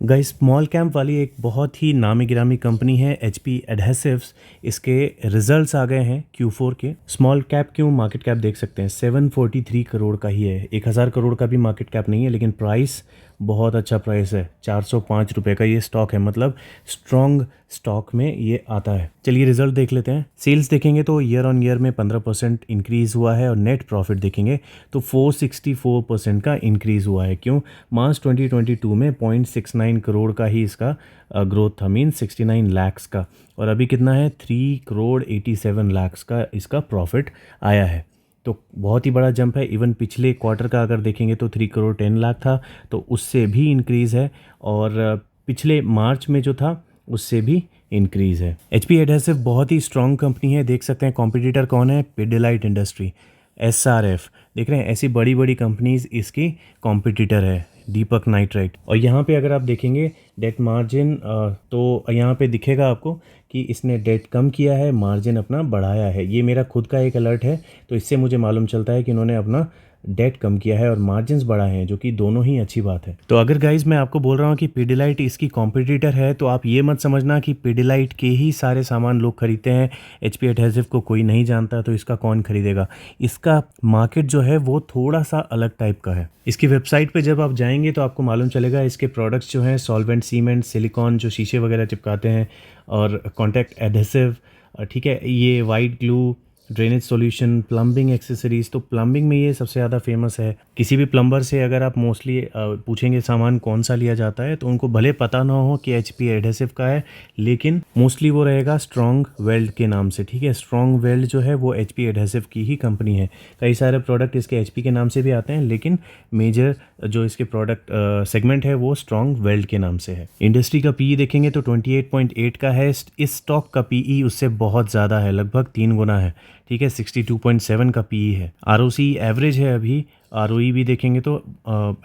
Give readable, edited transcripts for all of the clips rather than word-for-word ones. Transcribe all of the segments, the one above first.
Guys small cap वाली एक बहुत ही नामी गिरामी कंपनी है एचपी एडहेसिव्स। इसके रिजल्ट्स आ गए हैं Q4 के। स्मॉल कैप क्यों, मार्केट कैप देख सकते हैं 743 करोड़ का ही है। 1000 करोड़ का भी मार्केट कैप नहीं है, लेकिन प्राइस बहुत अच्छा प्राइस है। 405 रुपये का ये स्टॉक है, मतलब स्ट्रॉन्ग स्टॉक में ये आता है। चलिए रिजल्ट देख लेते हैं। सेल्स देखेंगे तो ईयर ऑन ईयर में 15% इंक्रीज़ हुआ है, और नेट प्रॉफिट देखेंगे तो 464% का इंक्रीज़ हुआ है। क्यों? मार्च 2022 में 0.69 करोड़ का ही इसका ग्रोथ था, मीन 69 लैक्स का, और अभी कितना है 3 करोड़ 87 लैक्स का इसका प्रॉफिट आया है। तो बहुत ही बड़ा जंप है। इवन पिछले क्वार्टर का अगर देखेंगे तो 3 करोड़ 10 लाख था, तो उससे भी इंक्रीज़ है, और पिछले मार्च में जो था उससे भी इंक्रीज़ है। एचपी एडहेसिव बहुत ही स्ट्रॉन्ग कंपनी है। देख सकते हैं कॉम्पिटिटर कौन है, पिडिलाइट इंडस्ट्री, SRF, देख रहे हैं, ऐसी बड़ी बड़ी कंपनीज इसकी कॉम्पिटिटर है, दीपक नाइट्राइट। और यहाँ पे अगर आप देखेंगे डेट मार्जिन, तो यहाँ पे दिखेगा आपको कि इसने डेट कम किया है, मार्जिन अपना बढ़ाया है। ये मेरा खुद का एक अलर्ट है, तो इससे मुझे मालूम चलता है कि इन्होंने अपना डेट कम किया है और मार्जिन्स बढ़ाए हैं, जो कि दोनों ही अच्छी बात है। तो अगर गाइज मैं आपको बोल रहा हूँ कि पिडिलाइट इसकी कॉम्पिटिटर है, तो आप ये मत समझना कि पिडिलाइट के ही सारे सामान लोग खरीदते हैं। एचपी एडहेसिव को कोई नहीं जानता, तो इसका कौन खरीदेगा। इसका मार्केट जो है वो थोड़ा सा अलग टाइप का है। इसकी वेबसाइट पे जब आप जाएंगे तो आपको मालूम चलेगा इसके प्रोडक्ट्स जो हैं सॉल्वेंट, सीमेंट, सिलिकॉन जो शीशे वगैरह चिपकाते हैं, और कॉन्टैक्ट एडहेसिव, ठीक है, ये white glue, drainage solution, plumbing accessories. तो प्लम्बिंग में ये सबसे ज़्यादा फेमस है। किसी भी प्लम्बर से अगर आप मोस्टली पूछेंगे सामान कौन सा लिया जाता है, तो उनको भले पता ना हो कि एचपी एडहेसिव का है, लेकिन मोस्टली वो रहेगा स्ट्रॉन्ग वेल्ड के नाम से। ठीक है, स्ट्रॉन्ग वेल्ड जो है वो एचपी एडहेसिव की ही कंपनी है। कई सारे प्रोडक्ट इसके एचपी के नाम से भी आते हैं, लेकिन मेजर जो इसके प्रोडक्ट सेगमेंट है वो स्ट्रॉन्ग वेल्ड के नाम से है। इंडस्ट्री का पीई देखेंगे तो 28.8 का है। इस स्टॉक का पीई उससे बहुत ज़्यादा है, लगभग 3 गुना है। ठीक है, 62.7 का पीई है। आरओसी एवरेज है अभी, आरओई भी देखेंगे तो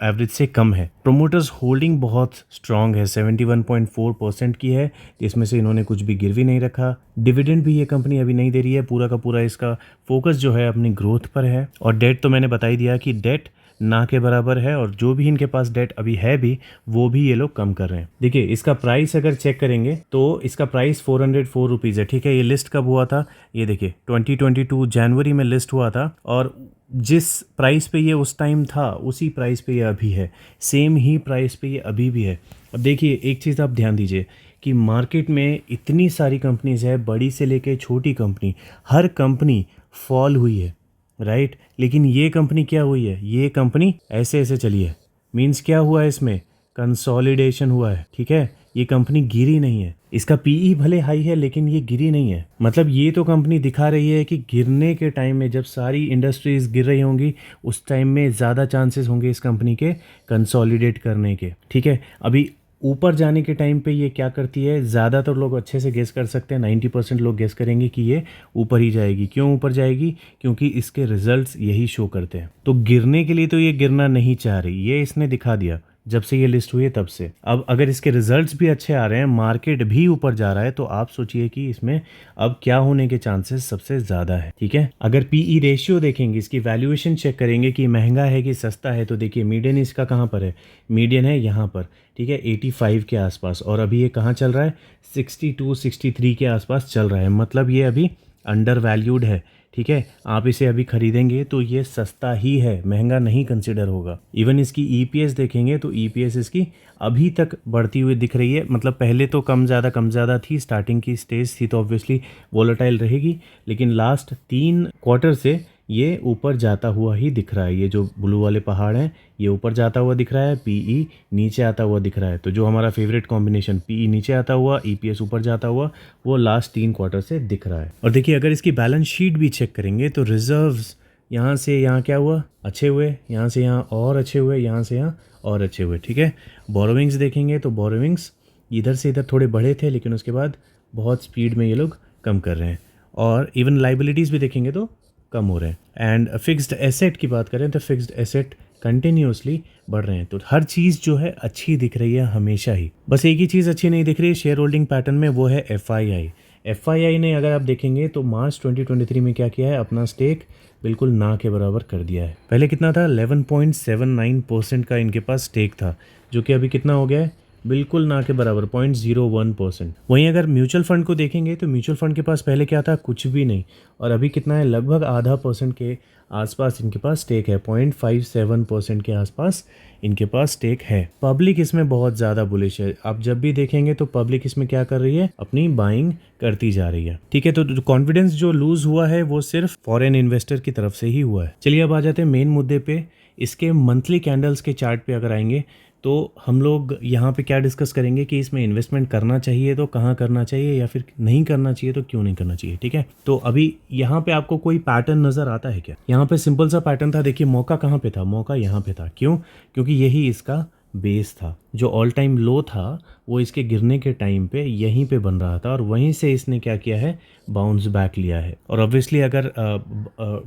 एवरेज से कम है। प्रोमोटर्स होल्डिंग बहुत स्ट्रांग है, 71.4% की है, इसमें से इन्होंने कुछ भी गिरवी नहीं रखा। डिविडेंड भी ये कंपनी अभी नहीं दे रही है। पूरा का पूरा इसका फोकस जो है अपनी ग्रोथ पर है। और डेट तो मैंने बता ही दिया कि डेट ना के बराबर है, और जो भी इनके पास डेट अभी है भी, वो भी ये लोग कम कर रहे हैं। देखिए इसका प्राइस अगर चेक करेंगे तो इसका प्राइस 404 रुपीज़ है। ठीक है, ये लिस्ट कब हुआ था, ये देखिए 2022 जनवरी में लिस्ट हुआ था, और जिस प्राइस पे ये उस टाइम था उसी प्राइस पे ये अभी है, सेम ही प्राइस पे ये अभी भी है। अब देखिए एक चीज़ आप ध्यान दीजिए कि मार्केट में इतनी सारी कंपनीज है, बड़ी से लेके छोटी कंपनी, हर कंपनी फॉल हुई है, राइट। लेकिन ये कंपनी क्या हुई है, ये कंपनी ऐसे ऐसे चली है। मीन्स क्या हुआ है, इसमें कंसोलिडेशन हुआ है। ठीक है, ये कंपनी गिरी नहीं है। इसका पीई भले हाई है, लेकिन ये गिरी नहीं है। मतलब ये तो कंपनी दिखा रही है कि गिरने के टाइम में, जब सारी इंडस्ट्रीज गिर रही होंगी, उस टाइम में ज़्यादा चांसेस होंगे इस कंपनी के कंसोलिडेट करने के। ठीक है, अभी ऊपर जाने के टाइम पे ये क्या करती है, ज़्यादातर लोग अच्छे से गेस कर सकते हैं। 90% लोग गेस करेंगे कि ये ऊपर ही जाएगी। क्यों ऊपर जाएगी? क्योंकि इसके रिजल्ट्स यही शो करते हैं। तो गिरने के लिए तो ये गिरना नहीं चाह रही, ये इसने दिखा दिया जब से ये लिस्ट हुई है तब से। अब अगर इसके रिजल्ट्स भी अच्छे आ रहे हैं, मार्केट भी ऊपर जा रहा है, तो आप सोचिए कि इसमें अब क्या होने के चांसेस सबसे ज़्यादा है। ठीक है, अगर पीई रेशियो देखेंगे, इसकी वैल्यूएशन चेक करेंगे कि महंगा है कि सस्ता है, तो देखिए मीडियन इसका कहाँ पर है, मीडियन है यहाँ पर। ठीक है, 85 के आसपास, और अभी ये कहाँ चल रहा है, 62 63 के आसपास चल रहा है। मतलब ये अभी अंडर वैल्यूड है। ठीक है, आप इसे अभी खरीदेंगे तो ये सस्ता ही है, महंगा नहीं कंसिडर होगा। इवन इसकी ईपीएस देखेंगे तो ईपीएस इसकी अभी तक बढ़ती हुई दिख रही है। मतलब पहले तो कम ज़्यादा थी, स्टार्टिंग की स्टेज थी, तो ऑब्वियसली वोलेटाइल रहेगी, लेकिन लास्ट 3 क्वार्टर से ये ऊपर जाता हुआ ही दिख रहा है। ये जो ब्लू वाले पहाड़ हैं, ये ऊपर जाता हुआ दिख रहा है, पीई नीचे आता हुआ दिख रहा है। तो जो हमारा फेवरेट कॉम्बिनेशन, पीई नीचे आता हुआ, ईपीएस ऊपर जाता हुआ, वो लास्ट 3 क्वार्टर से दिख रहा है। और देखिए अगर इसकी बैलेंस शीट भी चेक करेंगे तो रिजर्व्स यहाँ से यहाँ क्या हुआ, अच्छे हुए, यहाँ से यहाँ और अच्छे हुए, यहाँ से यहाँ और अच्छे हुए। ठीक है, बोरोविंग्स देखेंगे तो बोरोविंग्स इधर से इधर थोड़े बढ़े थे, लेकिन उसके बाद बहुत स्पीड में ये लोग कम कर रहे हैं। और इवन लाइबिलिटीज़ भी देखेंगे तो कम हो रहे हैं। एंड फिक्स्ड एसेट की बात करें तो फिक्स्ड एसेट कंटिन्यूसली बढ़ रहे हैं। तो हर चीज़ जो है अच्छी दिख रही है हमेशा ही। बस एक ही चीज़ अच्छी नहीं दिख रही है शेयर होल्डिंग पैटर्न में, वो है एफआईआई ने अगर आप देखेंगे तो मार्च 2023 में क्या किया है, अपना स्टेक बिल्कुल ना के बराबर कर दिया है। पहले कितना था, 11.79% का इनके पास स्टेक था, जो कि अभी कितना हो गया है, बिल्कुल ना के बराबर 0.01%। वहीं अगर म्यूचुअल फंड को देखेंगे तो म्यूचुअल फंड के पास पहले क्या था, कुछ भी नहीं, और अभी कितना है, लगभग आधा % के आसपास इनके पास स्टेक है, 0.57% के आसपास इनके पास स्टेक है। पब्लिक इसमें बहुत ज़्यादा बुलिश है। आप जब भी देखेंगे तो पब्लिक इसमें क्या कर रही है, अपनी बाइंग करती जा रही है। ठीक है, तो कॉन्फिडेंस जो लूज हुआ है वो सिर्फ फॉरेन इन्वेस्टर की तरफ से ही हुआ है। चलिए अब आ जाते हैं मेन मुद्दे पे। इसके मंथली कैंडल्स के चार्ट पे अगर आएंगे तो हम लोग यहाँ पे क्या डिस्कस करेंगे कि इसमें इन्वेस्टमेंट करना चाहिए तो कहाँ करना चाहिए, या फिर नहीं करना चाहिए तो क्यों नहीं करना चाहिए। ठीक है, तो अभी यहाँ पे आपको कोई पैटर्न नज़र आता है क्या? यहाँ पे सिंपल सा पैटर्न था। देखिए मौका कहाँ पे था, मौका यहाँ पे था। क्यों? क्योंकि यही इसका बेस था। जो ऑल टाइम लो था वो इसके गिरने के टाइम पे यहीं पे बन रहा था, और वहीं से इसने क्या किया है, बाउंस बैक लिया है। और ऑब्वियसली अगर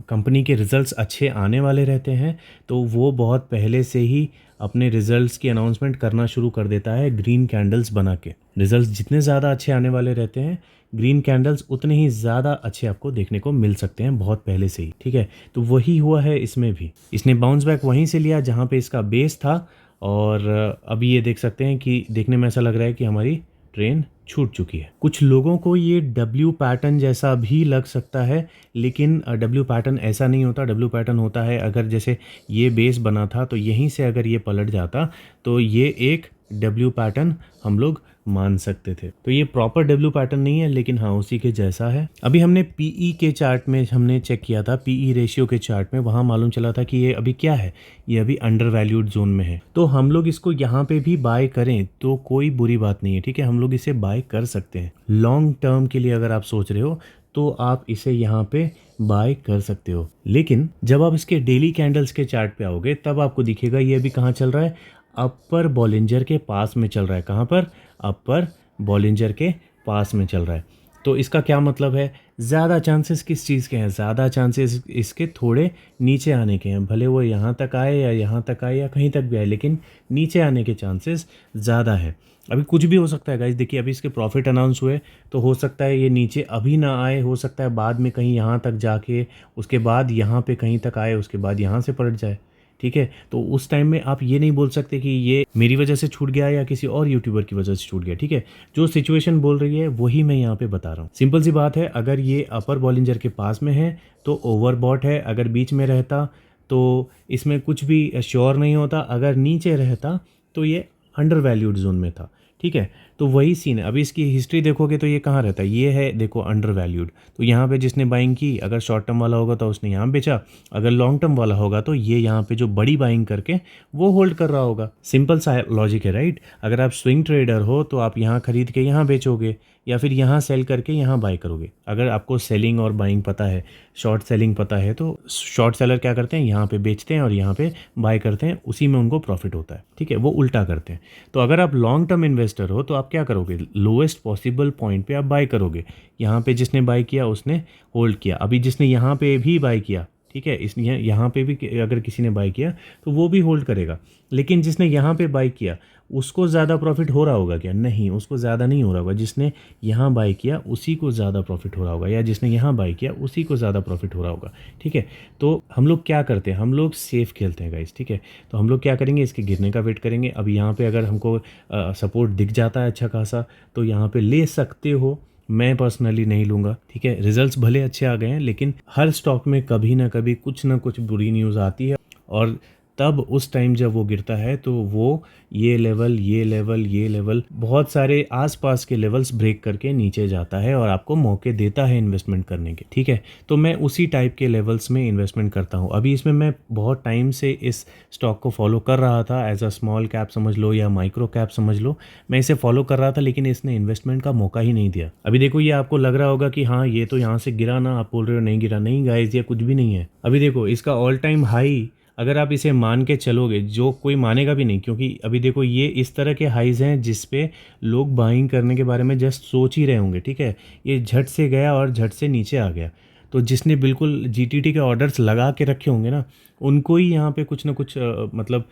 कंपनी के रिजल्ट्स अच्छे आने वाले रहते हैं तो वो बहुत पहले से ही अपने रिजल्ट्स की अनाउंसमेंट करना शुरू कर देता है ग्रीन कैंडल्स बना के। रिजल्ट्स जितने ज़्यादा अच्छे आने वाले रहते हैं, ग्रीन कैंडल्स उतने ही ज़्यादा अच्छे आपको देखने को मिल सकते हैं बहुत पहले से ही। ठीक है, तो वही हुआ है इसमें भी। इसने बाउंस बैक वहीं से लिया जहाँ पे इसका बेस था, और अभी ये देख सकते हैं कि देखने में ऐसा लग रहा है कि हमारी ट्रेन छूट चुकी है। कुछ लोगों को ये डब्ल्यू पैटर्न जैसा भी लग सकता है, लेकिन डब्ल्यू पैटर्न ऐसा नहीं होता। डब्ल्यू पैटर्न होता है, अगर जैसे ये बेस बना था तो यहीं से अगर ये पलट जाता तो ये एक डब्ल्यू पैटर्न हम लोग मान सकते थे। तो ये प्रॉपर डब्ल्यू पैटर्न नहीं है, लेकिन हाँ उसी के जैसा है। अभी हमने पीई के चार्ट में हमने चेक किया था, पीई रेशियो के चार्ट में, वहाँ मालूम चला था कि ये अभी क्या है, ये अभी अंडर वैल्यूड जोन में है। तो हम लोग इसको यहाँ पे भी बाय करें तो कोई बुरी बात नहीं है। ठीक है, हम लोग इसे बाय कर सकते हैं। लॉन्ग टर्म के लिए अगर आप सोच रहे हो तो आप इसे यहाँ पे बाय कर सकते हो। लेकिन जब आप इसके डेली कैंडल्स के चार्ट पे आओगे तब आपको दिखेगा ये अभी कहाँ चल रहा है, अपर बॉलिंजर के पास में चल रहा है। कहाँ पर? अपर बॉलिंजर के पास में चल रहा है। तो इसका क्या मतलब है, ज़्यादा चांसेस किस चीज़ के हैं, ज़्यादा चांसेस इसके थोड़े नीचे आने के हैं। भले वो यहाँ तक आए या यहाँ तक आए या कहीं तक भी आए, लेकिन नीचे आने के चांसेस ज़्यादा है। अभी कुछ भी हो सकता है गाइस। देखिए अभी इसके प्रॉफिट अनाउंस हुए तो हो सकता है ये नीचे अभी ना आए, हो सकता है बाद में कहीं यहाँ तक जाके उसके बाद यहाँ पे कहीं तक आए, उसके बाद यहाँ से पलट जाए। ठीक है, तो उस टाइम में आप ये नहीं बोल सकते कि ये मेरी वजह से छूट गया या किसी और यूट्यूबर की वजह से छूट गया। ठीक है, जो सिचुएशन बोल रही है वही मैं यहाँ पे बता रहा हूँ। सिंपल सी बात है, अगर ये अपर बॉलिंजर के पास में है तो ओवरबॉट है। अगर बीच में रहता तो इसमें कुछ भी श्योर नहीं होता। अगर नीचे रहता तो ये अंडर वैल्यूड जोन में था। ठीक है, तो वही सीन है। अभी इसकी हिस्ट्री देखोगे तो ये कहाँ रहता है, ये है देखो अंडर वैल्यूड। तो यहाँ पे जिसने बाइंग की, अगर शॉर्ट टर्म वाला होगा तो उसने यहाँ बेचा, अगर लॉन्ग टर्म वाला होगा तो ये यहाँ पे जो बड़ी बाइंग करके वो होल्ड कर रहा होगा। सिंपल सा लॉजिक है, राइट। अगर आप स्विंग ट्रेडर हो तो आप यहाँ खरीद के यहाँ बेचोगे, या फिर यहाँ सेल करके यहाँ बाय करोगे। अगर आपको सेलिंग और बाइंग पता है, शॉर्ट सेलिंग पता है, तो शॉर्ट सेलर क्या करते हैं, यहाँ पे बेचते हैं और यहाँ पे बाय करते हैं, उसी में उनको प्रॉफिट होता है। ठीक है, वो उल्टा करते हैं। तो अगर आप लॉन्ग टर्म इन्वेस्टर हो तो आप क्या करोगे, लोएस्ट पॉसिबल पॉइंट पे आप बाय करोगे। यहाँ पे जिसने बाय किया उसने होल्ड किया। अभी जिसने यहाँ पे भी बाय किया, ठीक है, इसलिए यहाँ पे भी अगर किसी ने बाय किया तो वो भी होल्ड करेगा। लेकिन जिसने यहाँ पे बाय किया उसको ज़्यादा प्रॉफिट हो रहा होगा क्या? नहीं, उसको ज़्यादा नहीं हो रहा होगा। जिसने यहाँ बाय किया उसी को ज़्यादा प्रॉफिट हो रहा होगा, या जिसने यहाँ बाय किया उसी को ज़्यादा प्रॉफिट हो रहा होगा। ठीक है, तो हम लोग क्या करते हैं, हम लोग सेफ खेलते हैं गाइस। ठीक है, तो हम लोग क्या करेंगे, इसके गिरने का वेट करेंगे। अब यहाँ पे अगर हमको सपोर्ट दिख जाता है अच्छा खासा तो यहाँ पे ले सकते हो। मैं पर्सनली नहीं लूँगा। ठीक है, रिजल्ट्स भले अच्छे आ गए हैं, लेकिन हर स्टॉक में कभी ना कभी कुछ ना कुछ बुरी न्यूज़ आती है, और तब उस टाइम जब वो गिरता है तो वो ये लेवल बहुत सारे आसपास के लेवल्स ब्रेक करके नीचे जाता है और आपको मौके देता है इन्वेस्टमेंट करने के। ठीक है, तो मैं उसी टाइप के लेवल्स में इन्वेस्टमेंट करता हूँ। अभी इसमें मैं बहुत टाइम से इस स्टॉक को फॉलो कर रहा था, एज अ स्मॉल कैप समझ लो या माइक्रो कैप समझ लो, मैं इसे फॉलो कर रहा था, लेकिन इसने इन्वेस्टमेंट का मौका ही नहीं दिया। अभी देखो, ये आपको लग रहा होगा कि हाँ ये तो यहाँ से गिरा ना, आप बोल रहे हो नहीं गिरा। नहीं गाइस, ये कुछ भी नहीं है। अभी देखो इसका ऑल टाइम हाई, अगर आप इसे मान के चलोगे, जो कोई मानेगा भी नहीं, क्योंकि अभी देखो ये इस तरह के हाइज हैं जिस पे लोग बाइंग करने के बारे में जस्ट सोच ही रहे होंगे। ठीक है, ये झट से गया और झट से नीचे आ गया। तो जिसने बिल्कुल जीटीटी के ऑर्डर्स लगा के रखे होंगे ना, उनको ही यहाँ पे कुछ ना कुछ मतलब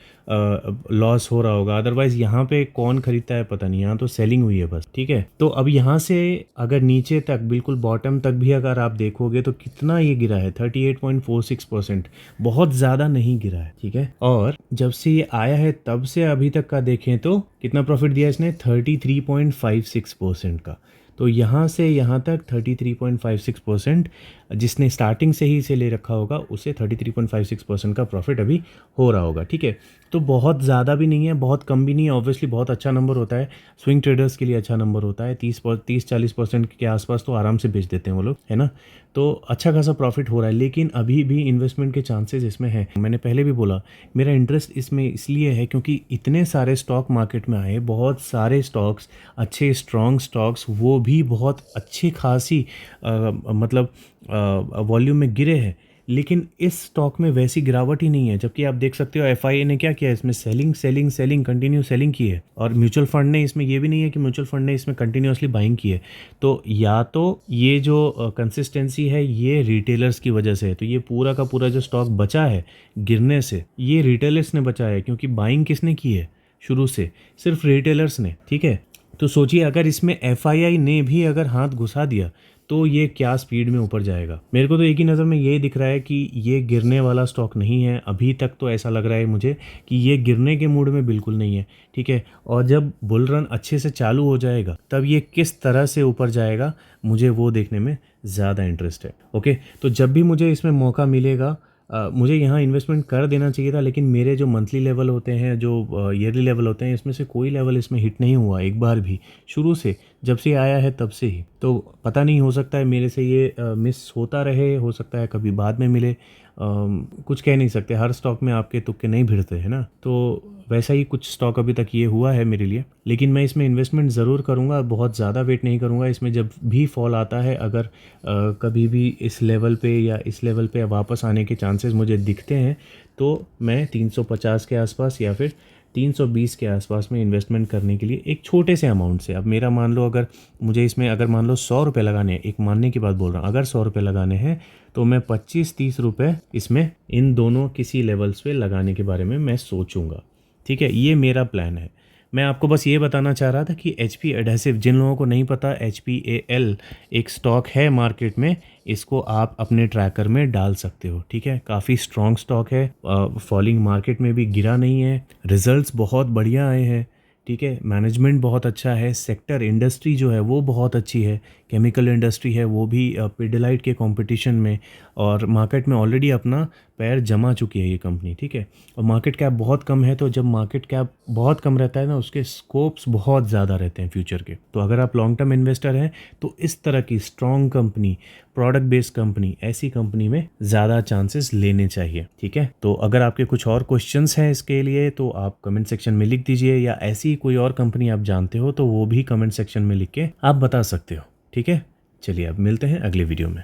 लॉस हो रहा होगा। अदरवाइज़ यहाँ पे कौन खरीदता है पता नहीं, यहाँ तो सेलिंग हुई है बस, ठीक है। तो अब यहाँ से अगर नीचे तक बिल्कुल बॉटम तक भी अगर आप देखोगे तो कितना ये गिरा है, 38.46%, बहुत ज़्यादा नहीं गिरा है, ठीक है। और जब से ये आया है तब से अभी तक का देखें तो कितना प्रॉफिट दिया इसने, 33.56% का। तो यहाँ से यहाँ तक 33.56%, जिसने स्टार्टिंग से ही इसे ले रखा होगा उसे 33.56% का प्रॉफिट अभी हो रहा होगा, ठीक है। तो बहुत ज़्यादा भी नहीं है, बहुत कम भी नहीं है। ऑब्वियसली बहुत अच्छा नंबर होता है, स्विंग ट्रेडर्स के लिए अच्छा नंबर होता है। 30-40% के आसपास तो आराम से बेच देते हैं वो लोग, है ना। तो अच्छा खासा प्रॉफिट हो रहा है, लेकिन अभी भी इन्वेस्टमेंट के चांसेस इसमें हैं। मैंने पहले भी बोला मेरा इंटरेस्ट इसमें इसलिए है क्योंकि इतने सारे स्टॉक मार्केट में आए, बहुत सारे स्टॉक्स, अच्छे स्ट्रॉन्ग स्टॉक्स, वो भी बहुत अच्छी खासी मतलब वॉल्यूम में गिरे हैं, लेकिन इस स्टॉक में वैसी गिरावट ही नहीं है। जबकि आप देख सकते हो एफआईए ने क्या किया, इसमें selling selling selling continue selling की है। और म्यूचुअल फंड ने इसमें, ये भी नहीं है कि म्यूचुअल फंड ने इसमें कंटिन्यूसली बाइंग की है। तो या तो ये जो कंसिस्टेंसी है ये रिटेलर्स की वजह से है। तो ये पूरा का पूरा जो स्टॉक बचा है गिरने से, ये रिटेलर्स ने बचा है, क्योंकि बाइंग किसने की है शुरू से, सिर्फ रिटेलर्स ने, ठीक है। तो सोचिए अगर इसमें एफआईआई ने भी अगर हाथ घुसा दिया तो ये क्या स्पीड में ऊपर जाएगा। मेरे को तो एक ही नज़र में यही दिख रहा है कि ये गिरने वाला स्टॉक नहीं है। अभी तक तो ऐसा लग रहा है मुझे कि ये गिरने के मूड में बिल्कुल नहीं है, ठीक है। और जब बुल रन अच्छे से चालू हो जाएगा तब ये किस तरह से ऊपर जाएगा, मुझे वो देखने में ज़्यादा इंटरेस्ट है। ओके, तो जब भी मुझे इसमें मौका मिलेगा मुझे यहाँ इन्वेस्टमेंट कर देना चाहिए था, लेकिन मेरे जो मंथली लेवल होते हैं, जो ईयरली लेवल होते हैं, इसमें से कोई लेवल इसमें हिट नहीं हुआ एक बार भी, शुरू से जब से आया है तब से ही। तो पता नहीं, हो सकता है मेरे से ये मिस होता रहे, हो सकता है कभी बाद में मिले, कुछ कह नहीं सकते। हर स्टॉक में आपके तुक्के नहीं भिड़ते हैं ना। तो वैसा ही कुछ स्टॉक अभी तक ये हुआ है मेरे लिए, लेकिन मैं इसमें इन्वेस्टमेंट ज़रूर करूँगा, बहुत ज़्यादा वेट नहीं करूँगा इसमें। जब भी फॉल आता है, अगर कभी भी इस लेवल पे या इस लेवल पे वापस आने के चांसेस मुझे दिखते हैं तो मैं 350 के आसपास या फिर 320 के आसपास में इन्वेस्टमेंट करने के लिए एक छोटे से अमाउंट से, अब मेरा मान लो अगर मुझे इसमें अगर मान लो 100 रुपये लगाने हैं, एक मानने की बात बोल रहा हूँ, अगर 100 रुपये लगाने हैं तो मैं 25-30 रुपये इसमें इन दोनों किसी लेवल्स पे लगाने के बारे में मैं सोचूंगा, ठीक है। ये मेरा प्लान है। मैं आपको बस ये बताना चाह रहा था कि HP एडहेसिव, जिन लोगों को नहीं पता, HPAL एक स्टॉक है मार्केट में, इसको आप अपने ट्रैकर में डाल सकते हो, ठीक है। काफ़ी स्ट्रॉन्ग स्टॉक है, फॉलिंग मार्केट में भी गिरा नहीं है, रिजल्ट्स बहुत बढ़िया आए हैं, ठीक है। मैनेजमेंट बहुत अच्छा है, सेक्टर इंडस्ट्री जो है वो बहुत अच्छी है, केमिकल इंडस्ट्री है वो भी पिडिलाइट के कंपटीशन में, और मार्केट में ऑलरेडी अपना पैर जमा चुकी है ये कंपनी, ठीक है। और मार्केट कैप बहुत कम है, तो जब मार्केट कैप बहुत कम रहता है ना, उसके स्कोप्स बहुत ज़्यादा रहते हैं फ्यूचर के। तो अगर आप लॉन्ग टर्म इन्वेस्टर हैं तो इस तरह की strong company, product based company, ऐसी कंपनी में ज़्यादा चांसेस लेने चाहिए, ठीक है। तो अगर आपके कुछ और क्वेश्चंस हैं इसके लिए तो आप कमेंट सेक्शन में लिख दीजिए, या ऐसी कोई और कंपनी आप जानते हो तो वो भी कमेंट सेक्शन में लिख के आप बता सकते हो, ठीक है। चलिए अब मिलते हैं अगले वीडियो में।